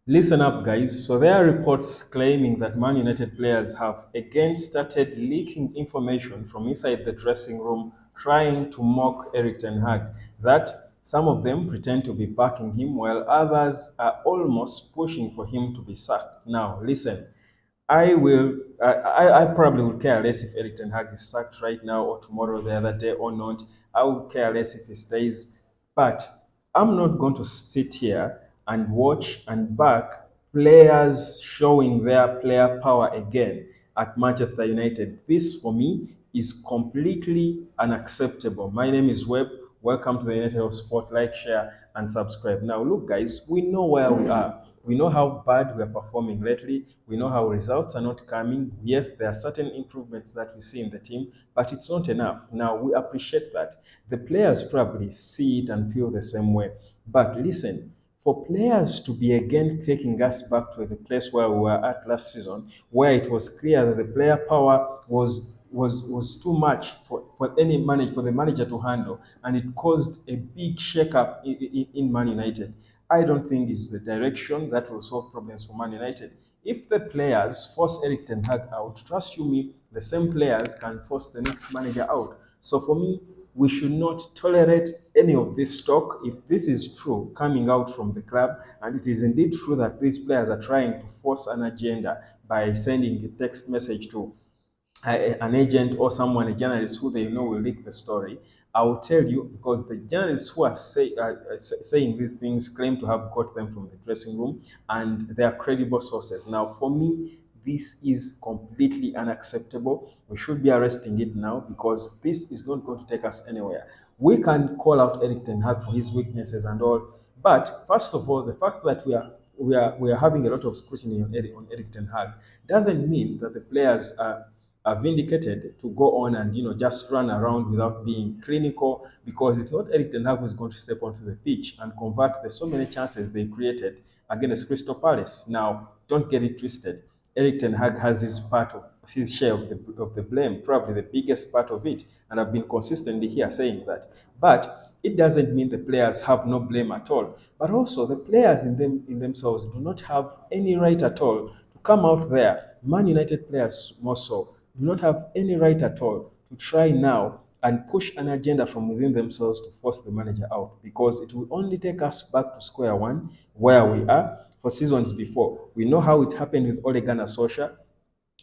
Listen up, guys. So there are reports claiming that Man United players have again started leaking information from inside the dressing room, trying to mock Eric Ten Hag. That some of them pretend to be backing him, while others are almost pushing for him to be sacked. Now, listen. I will. I probably would care less if Eric Ten Hag is sacked right now or tomorrow, the other day or not. I would care less if he stays. But I'm not going to sit here and watch and back players showing their player power again at Manchester United. This, for me, is completely unacceptable. My name is Webb. Welcome to the United of Sport. Like, share, and subscribe. Now, look, guys, we know where we are. We know how bad we are performing lately. We know how results are not coming. Yes, there are certain improvements that we see in the team, but it's not enough. Now, we appreciate that. The players probably see it and feel the same way. But listen, for players to be again taking us back to the place where we were at last season, where it was clear that the player power was too much for the manager to handle, and it caused a big shakeup in Man United. I don't think is the direction that will solve problems for Man United. If the players force Eric Ten Hag out, trust you me, the same players can force the next manager out. So for me, we should not tolerate any of this talk. If this is true coming out from the club, and it is indeed true that these players are trying to force an agenda by sending a text message to an agent or someone, a journalist who they know will leak the story, I will tell you because the journalists who are saying these things claim to have got them from the dressing room and they are credible sources. Now, for me, this is completely unacceptable. We should be arresting it now because this is not going to take us anywhere. We can call out Eric Ten Hag for his weaknesses and all, but first of all, the fact that we are having a lot of scrutiny on Eric Ten Hag doesn't mean that the players are vindicated to go on and just run around without being clinical, because it's not Eric Ten Hag who is going to step onto the pitch and convert the so many chances they created against Crystal Palace. Now, don't get it twisted. Eric Ten Hag has his share of the blame, probably the biggest part of it, and I've been consistently here saying that. But it doesn't mean the players have no blame at all. But also the players in themselves do not have any right at all to come out there. Man United players more so do not have any right at all to try now and push an agenda from within themselves to force the manager out, because it will only take us back to square one where we are for seasons before. We know how it happened with Ole Gunnar Solskjaer,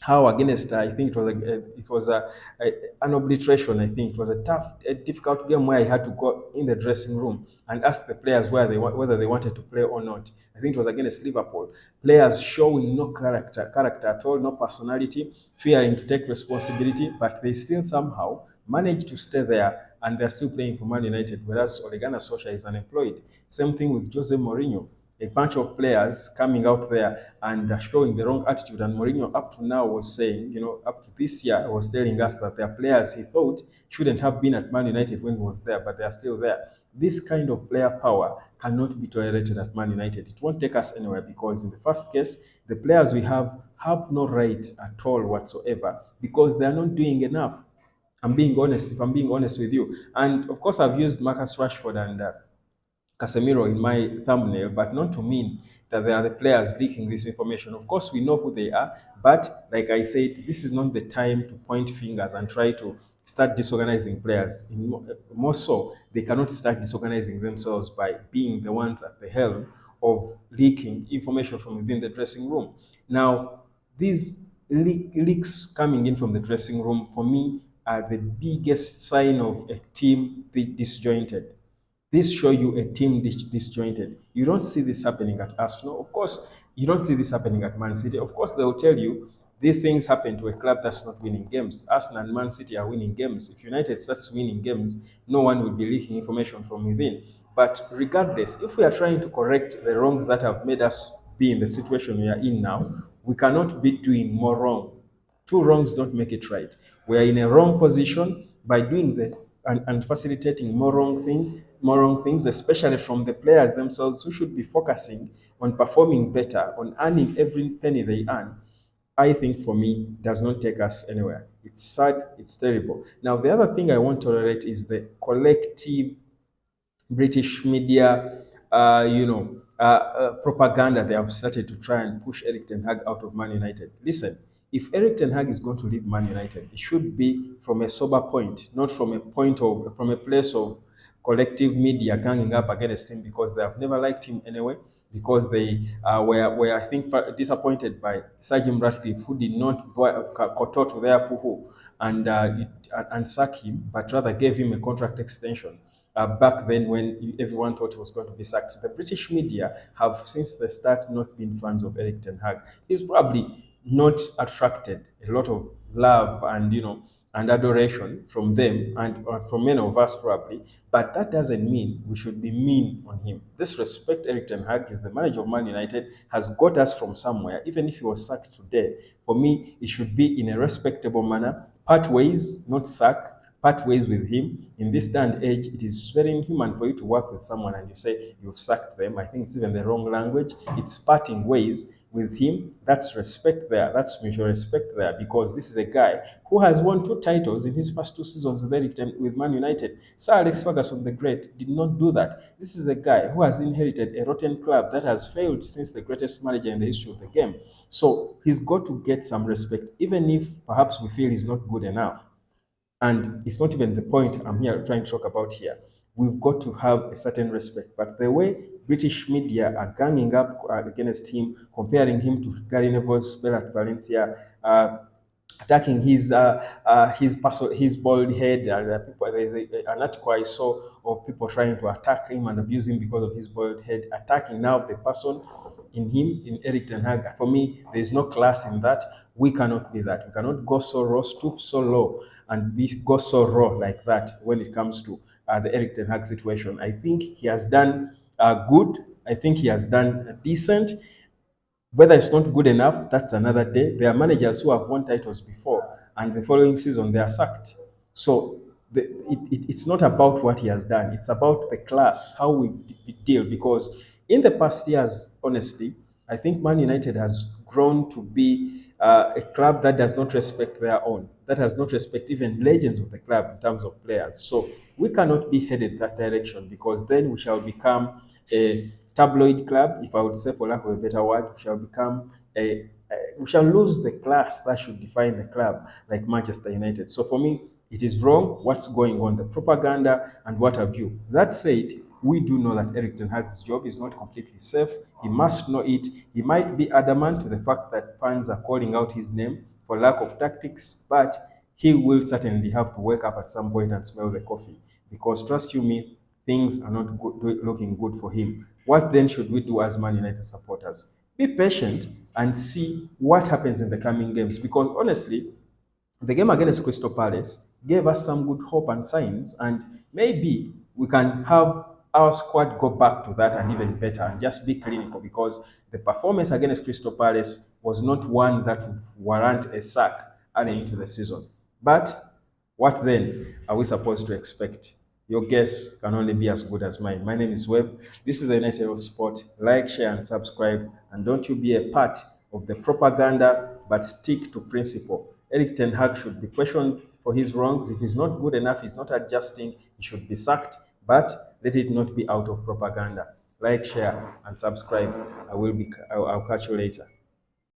how against I think an obliteration. I think it was a difficult game where he had to go in the dressing room and ask the players whether they wanted to play or not. I think it was against Liverpool. Players showing no character at all, no personality, fearing to take responsibility, but they still somehow managed to stay there and they're still playing for Man United, whereas Ole Gunnar Solskjaer is unemployed. Same thing with Jose Mourinho, a bunch of players coming out there and showing the wrong attitude. And Mourinho, up to now, was saying, up to this year, was telling us that there are players he thought shouldn't have been at Man United when he was there, but they are still there. This kind of player power cannot be tolerated at Man United. It won't take us anywhere because, in the first case, the players we have no right at all whatsoever because they are not doing enough. I'm being honest, if I'm being honest with you. And of course, I've used Marcus Rashford and Casemiro in my thumbnail, but not to mean that they are the players leaking this information. Of course, we know who they are, but like I said, this is not the time to point fingers and try to start disorganizing players. More so, they cannot start disorganizing themselves by being the ones at the helm of leaking information from within the dressing room. Now, these leaks coming in from the dressing room, for me, are the biggest sign of a team disjointed. This show you a team disjointed. You don't see this happening at Arsenal. Of course, you don't see this happening at Man City. Of course, they will tell you these things happen to a club that's not winning games. Arsenal and Man City are winning games. If United starts winning games, no one will be leaking information from within. But regardless, if we are trying to correct the wrongs that have made us be in the situation we are in now, we cannot be doing more wrong. Two wrongs don't make it right. We are in a wrong position by doing and facilitating more wrong things, especially from the players themselves who should be focusing on performing better, on earning every penny they earn. I think for me does not take us anywhere. It's sad, it's terrible. Now the other thing I won't tolerate is the collective British media, propaganda they have started to try and push Eric Ten Hag out of Man United. Listen, if Eric Ten Hag is going to leave Man United, it should be from a sober point, not from a place of collective media ganging up against him because they have never liked him anyway, because they were I think, disappointed by Sir Jim Ratcliffe, who did not kowtow to their puhu and sack him, but rather gave him a contract extension. Back then, when everyone thought he was going to be sacked, the British media have since the start not been fans of Eric Ten Hag. He's probably not attracted a lot of love and and adoration from them and from many of us probably, but that doesn't mean we should be mean on him. This respect Eric Ten Hag is the manager of Man United, has got us from somewhere. Even if he was sacked today, for me, it should be in a respectable manner, part ways, not sack, part ways with him. In this day and age, it is very inhuman for you to work with someone and you say you've sacked them. I think it's even the wrong language. It's parting ways with him. That's respect there. That's mutual respect there, because this is a guy who has won 2 titles in his first 2 seasons with Man United. Sir Alex Ferguson the Great did not do that. This is a guy who has inherited a rotten club that has failed since the greatest manager in the history of the game. So he's got to get some respect, even if perhaps we feel he's not good enough. And it's not even the point I'm here trying to talk about here. We've got to have a certain respect. But the way British media are ganging up against him, comparing him to Gary Neville's spell at Valencia, attacking his bald head. There's an article I saw of people trying to attack him and abuse him because of his bald head, attacking now the person in him, in Eric Ten Hag. For me, there is no class in that. We cannot be that. We cannot go so raw, stoop so low, and go so raw like that when it comes to the Eric Ten Hag situation. I think he has done good. I think he has done decent. Whether it's not good enough, that's another day. There are managers who have won titles before, and the following season they are sacked. So it's not about what he has done. It's about the class, how we deal. Because in the past years, honestly, I think Man United has grown to be a club that does not respect their own, that does not respect even legends of the club in terms of players. So we cannot be headed that direction, because then we shall become a tabloid club, if I would say, for lack of a better word. We shall become we shall lose the class that should define the club, like Manchester United. So for me, it is wrong what's going on, the propaganda and what have you. That said, we do know that Eric Ten Hag's job is not completely safe. He must know it. He might be adamant to the fact that fans are calling out his name for lack of tactics, but he will certainly have to wake up at some point and smell the coffee. Because trust you me, things are not looking good for him. What then should we do as Man United supporters? Be patient and see what happens in the coming games. Because honestly, the game against Crystal Palace gave us some good hope and signs, and maybe we can have our squad go back to that and even better and just be clinical, because the performance against Crystal Palace was not one that would warrant a sack early into the season. But what then are we supposed to expect? Your guess can only be as good as mine. My name is Webb. This is the United of Sport. Like, share, and subscribe. And don't you be a part of the propaganda, but stick to principle. Eric Ten Hag should be questioned for his wrongs. If he's not good enough, he's not adjusting, he should be sacked. But let it not be out of propaganda. Like, share, and subscribe. I'll catch you later.